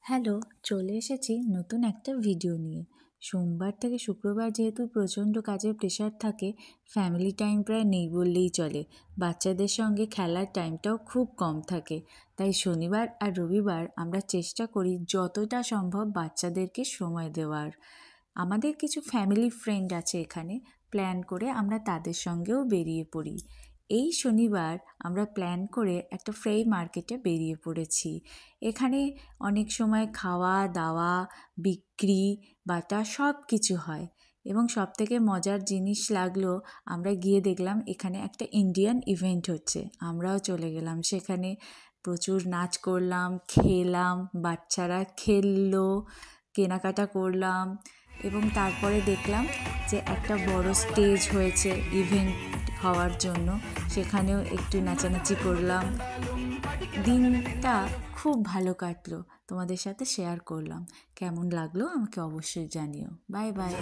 Hello, চলে এসেছি নতুন একটা ভিডিও নিয়ে। সোমবার থেকে শুক্রবার যেহেতু প্রচণ্ড কাজের প্রেশার থাকে, ফ্যামিলি টাইম প্রায় নেই বললেই চলে। বাচ্চাদের সঙ্গে খেলার টাইমটাও খুব কম থাকে। তাই শনিবার আর রবিবার আমরা চেষ্টা করি যতটা সম্ভব বাচ্চাদেরকে সময় দেওয়ার। আমাদের কিছু ফ্যামিলি ফ্রেন্ড আছে এখানে, প্ল্যান করে আমরা তাদের সঙ্গেও বেরিয়ে পড়ি। এই শনিবার আমরা প্ল্যান করে একটা ফ্লাই মার্কেটে বেরিয়ে পড়েছি। এখানে অনেক সময় খাওয়া দাওয়া, বিক্রি বাটা সব কিছু হয়। এবং সবথেকে মজার জিনিস লাগলো, আমরা গিয়ে দেখলাম এখানে একটা ইন্ডিয়ান ইভেন্ট হচ্ছে। আমরাও চলে গেলাম সেখানে, প্রচুর নাচ করলাম, খেলাম, বাচ্চারা খেললো, কেনাকাটা করলাম। এবং তারপরে দেখলাম যে একটা বড় স্টেজ হয়েছে ইভেন্ট হওয়ার জন্য, সেখানেও একটু নাচানাচি করলাম। দিনটা খুব ভালো কাটলো, তোমাদের সাথে শেয়ার করলাম। কেমন লাগলো আমাকে অবশ্যই জানিও। Bye bye.